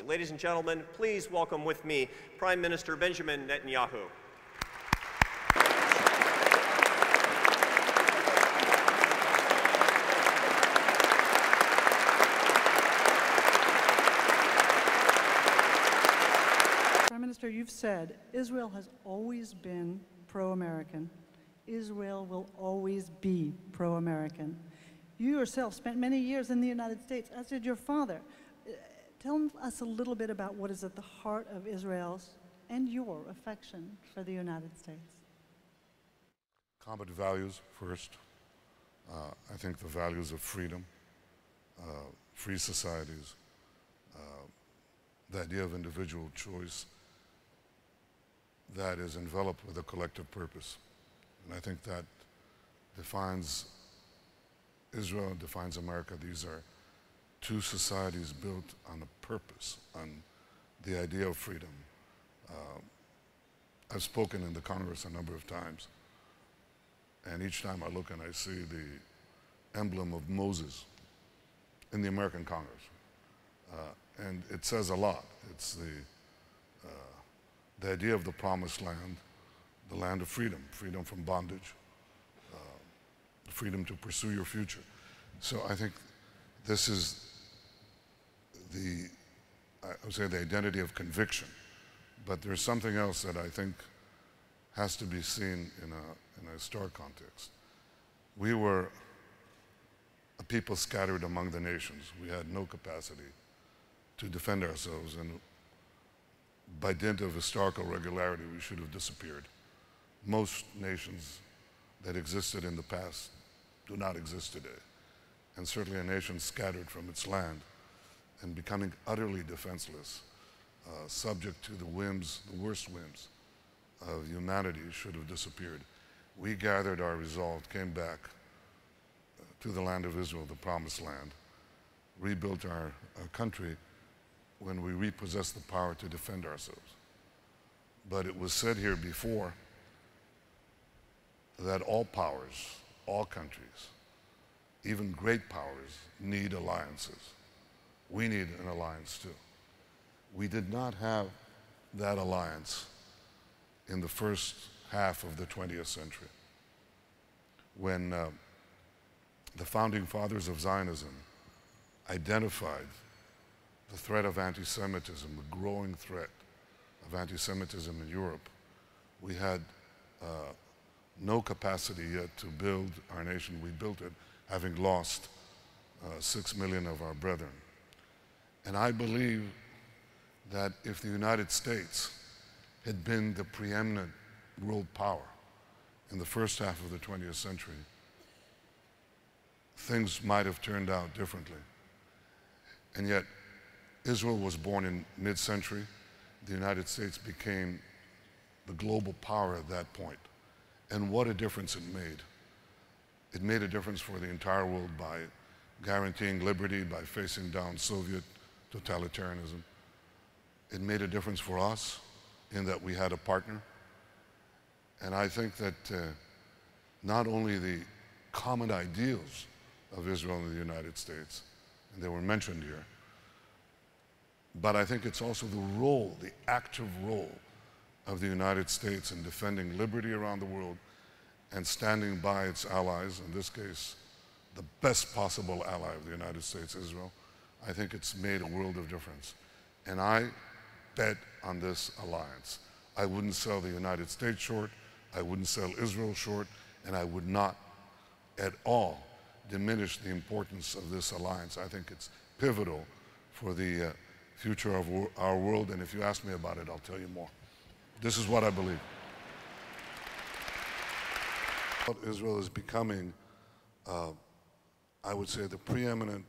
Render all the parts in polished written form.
Ladies and gentlemen, please welcome with me Prime Minister Benjamin Netanyahu. Prime Minister, you've said Israel has always been pro-American. Israel will always be pro-American. You yourself spent many years in the United States, as did your father. Tell us a little bit about what is at the heart of Israel's and your affection for the United States. Common values first. I think the values of freedom, free societies, the idea of individual choice that is enveloped with a collective purpose. And I think that defines Israel, defines America. These are two societies built on a purpose, on the idea of freedom. I've spoken in the Congress a number of times, and each time I look and I see the emblem of Moses in the American Congress. And it says a lot. It's the idea of the promised land, the land of freedom, freedom from bondage, the freedom to pursue your future. So I think this is I would say the identity of conviction. But there's something else that I think has to be seen in a historic context. We were a people scattered among the nations. We had no capacity to defend ourselves, and by dint of historical regularity, we should have disappeared. Most nations that existed in the past do not exist today, and certainly a nation scattered from its land and becoming utterly defenseless, subject to the whims, the worst whims of humanity, should have disappeared. We gathered our resolve, came back to the land of Israel, the promised land, rebuilt our country when we repossessed the power to defend ourselves. But it was said here before that all powers, all countries, even great powers, need alliances. We need an alliance too. We did not have that alliance in the first half of the 20th century, when the founding fathers of Zionism identified the threat of anti-Semitism, the growing threat of anti-Semitism in Europe. We had no capacity yet to build our nation. We built it having lost 6 million of our brethren. And I believe that if the United States had been the preeminent world power in the first half of the 20th century, things might have turned out differently. And yet, Israel was born in mid-century. The United States became the global power at that point. And what a difference it made. It made a difference for the entire world by guaranteeing liberty, by facing down Soviet totalitarianism. It made a difference for us in that we had a partner. And I think that not only the common ideals of Israel and the United States, and they were mentioned here, but I think it's also the role, the active role of the United States in defending liberty around the world and standing by its allies, in this case, the best possible ally of the United States, Israel. I think it's made a world of difference. And I bet on this alliance. I wouldn't sell the United States short, I wouldn't sell Israel short, and I would not at all diminish the importance of this alliance. I think it's pivotal for the future of our world, and if you ask me about it, I'll tell you more. This is what I believe. Israel is becoming, I would say, the preeminent,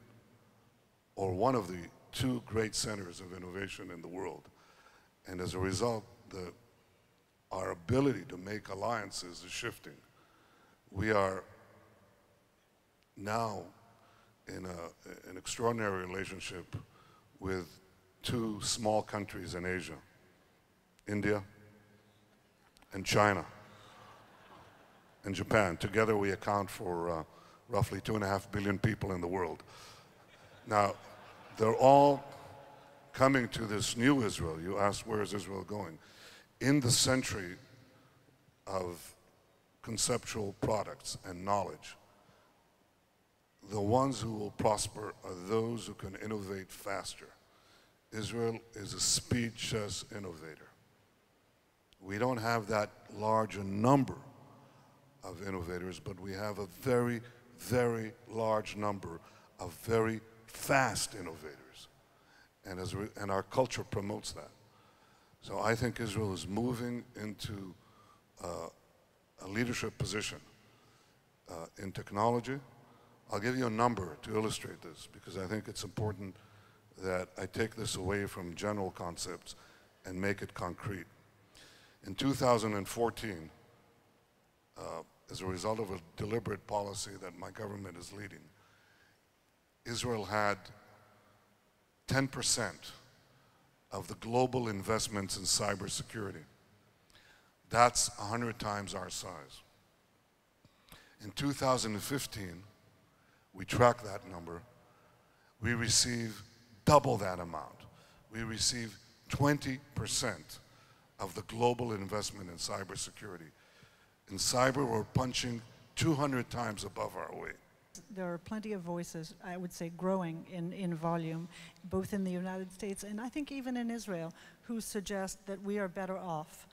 or one of the two great centers of innovation in the world. And as a result, our ability to make alliances is shifting. We are now in an extraordinary relationship with two small countries in Asia, India and China and Japan. Together we account for roughly 2.5 billion people in the world. Now, they're all coming to this new Israel, you asked where is Israel going? In the century of conceptual products and knowledge, the ones who will prosper are those who can innovate faster. Israel is a speed chess innovator. We don't have that large a number of innovators, but we have a very, very large number of very fast innovators. And our culture promotes that. So I think Israel is moving into a leadership position in technology. I'll give you a number to illustrate this because I think it's important that I take this away from general concepts and make it concrete. In 2014, as a result of a deliberate policy that my government is leading, Israel had 10% of the global investments in cybersecurity. That's 100 times our size. In 2015, we track that number, we receive double that amount. We receive 20% of the global investment in cybersecurity. In cyber, we're punching 200 times above our weight. There are plenty of voices, I would say, growing in volume, both in the United States and I think even in Israel, who suggest that we are better off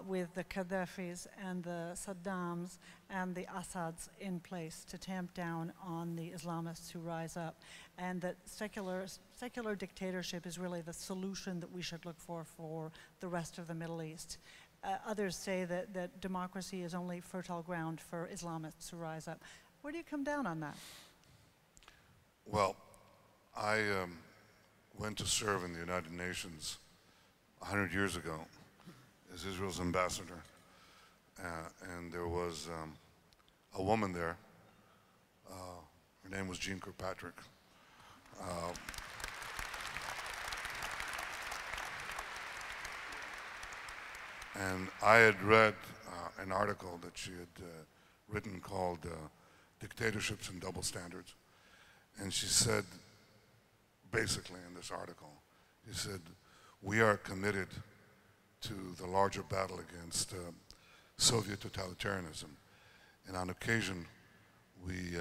with the Gaddafis and the Saddams and the Assads in place to tamp down on the Islamists who rise up, and that secular dictatorship is really the solution that we should look for the rest of the Middle East. Others say that democracy is only fertile ground for Islamists who rise up. Where do you come down on that? Well, I went to serve in the United Nations 100 years ago as Israel's ambassador, and there was a woman there. Her name was Jean Kirkpatrick. And I had read an article that she had written called Dictatorships and Double Standards. And she said, basically in this article, she said, we are committed to the larger battle against Soviet totalitarianism. And on occasion, we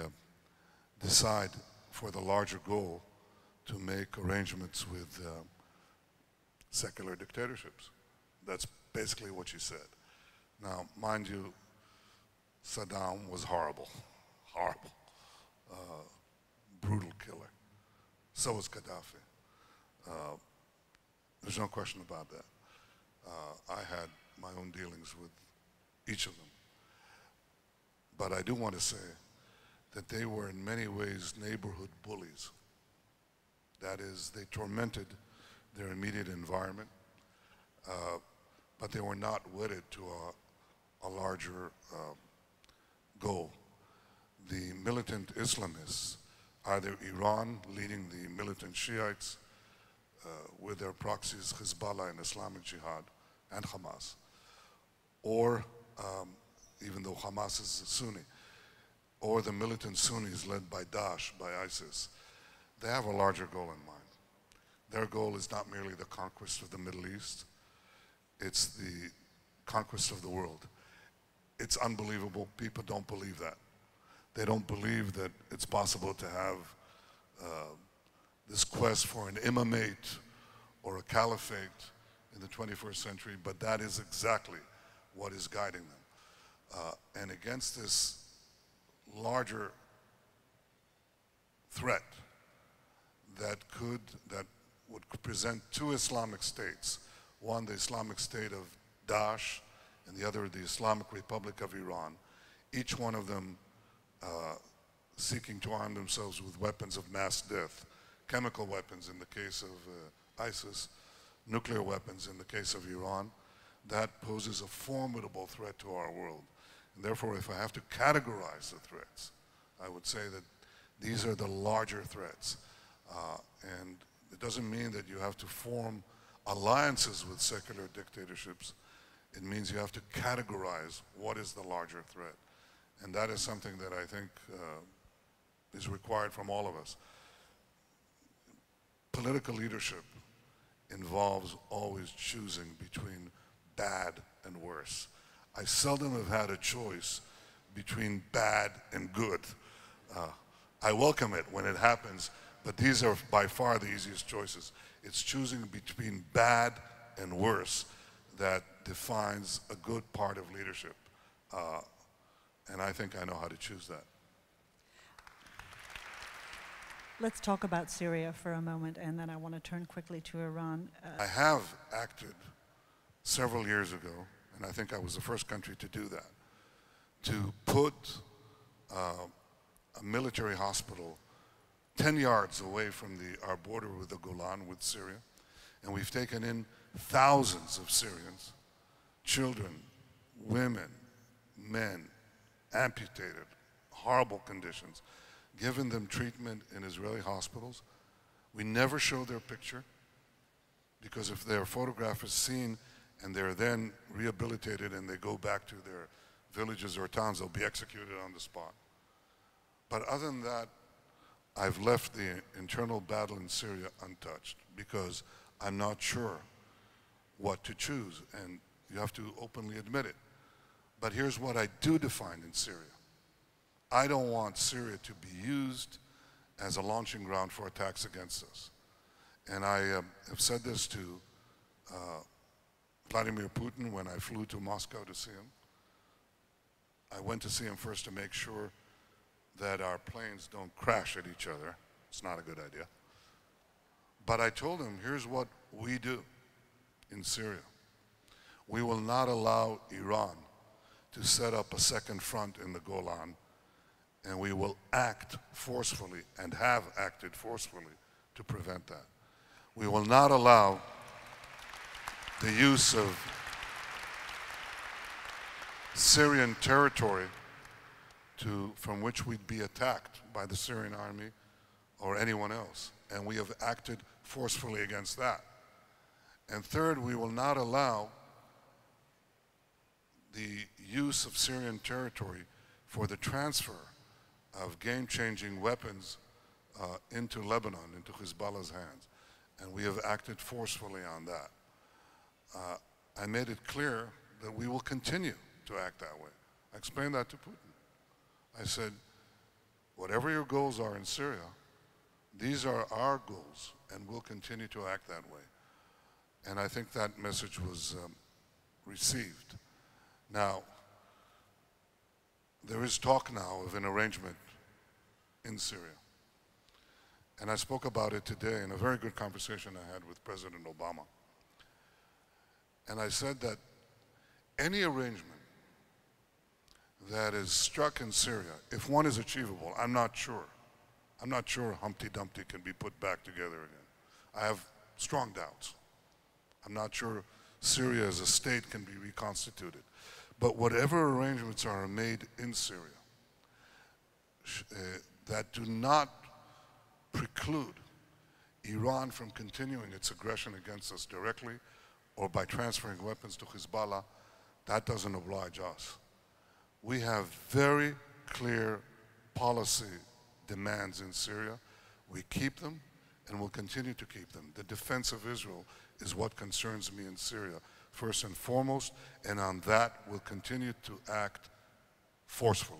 decide for the larger goal to make arrangements with secular dictatorships. That's basically what she said. Now, mind you, Saddam was horrible, horrible, brutal killer. So was Gaddafi. There's no question about that. I had my own dealings with each of them. But I do want to say that they were in many ways neighborhood bullies. That is, they tormented their immediate environment, but they were not wedded to a larger goal. The militant Islamists, either Iran leading the militant Shiites with their proxies Hezbollah and Islamic Jihad and Hamas, or even though Hamas is Sunni, or the militant Sunnis led by Daesh, by ISIS, they have a larger goal in mind. Their goal is not merely the conquest of the Middle East, it's the conquest of the world. It's unbelievable. People don't believe that. They don't believe that it's possible to have this quest for an imamate or a caliphate in the 21st century, but that is exactly what is guiding them. And against this larger threat that would present two Islamic states, one the Islamic State of Daesh and the other the Islamic Republic of Iran, each one of them seeking to arm themselves with weapons of mass death, chemical weapons in the case of ISIS, nuclear weapons in the case of Iran. That poses a formidable threat to our world. And therefore, if I have to categorize the threats, I would say that these are the larger threats. And it doesn't mean that you have to form alliances with secular dictatorships. It means you have to categorize what is the larger threat. And that is something that I think is required from all of us. Political leadership involves always choosing between bad and worse. I seldom have had a choice between bad and good. I welcome it when it happens, but these are by far the easiest choices. It's choosing between bad and worse that defines a good part of leadership. And I think I know how to choose that. Let's talk about Syria for a moment, and then I want to turn quickly to Iran. I have acted several years ago, and I think I was the first country to do that, to put a military hospital 10 yards away from our border with the Golan, with Syria. And we've taken in thousands of Syrians, children, women, men, amputated, horrible conditions, given them treatment in Israeli hospitals. We never show their picture, because if their photograph is seen and they're then rehabilitated and they go back to their villages or towns, they'll be executed on the spot. But other than that, I've left the internal battle in Syria untouched, because I'm not sure what to choose, and you have to openly admit it. But here's what I do define in Syria. I don't want Syria to be used as a launching ground for attacks against us. And I have said this to Vladimir Putin when I flew to Moscow to see him. I went to see him first to make sure that our planes don't crash at each other. It's not a good idea. But I told him, here's what we do in Syria. We will not allow Iran to set up a second front in the Golan, and we will act forcefully and have acted forcefully to prevent that. We will not allow the use of Syrian territory from which we'd be attacked by the Syrian army or anyone else. And we have acted forcefully against that. And third, we will not allow the use of Syrian territory for the transfer of game-changing weapons into Lebanon, into Hezbollah's hands. And we have acted forcefully on that. I made it clear that we will continue to act that way. I explained that to Putin. I said, whatever your goals are in Syria, these are our goals, and we'll continue to act that way. And I think that message was received. Now, there is talk now of an arrangement in Syria. And I spoke about it today in a very good conversation I had with President Obama. And I said that any arrangement that is struck in Syria, if one is achievable, I'm not sure. I'm not sure Humpty Dumpty can be put back together again. I have strong doubts. I'm not sure Syria as a state can be reconstituted. But whatever arrangements are made in Syria that do not preclude Iran from continuing its aggression against us directly or by transferring weapons to Hezbollah, that doesn't oblige us. We have very clear policy demands in Syria. We keep them and will continue to keep them. The defense of Israel is what concerns me in Syria, first and foremost, and on that we'll continue to act forcefully.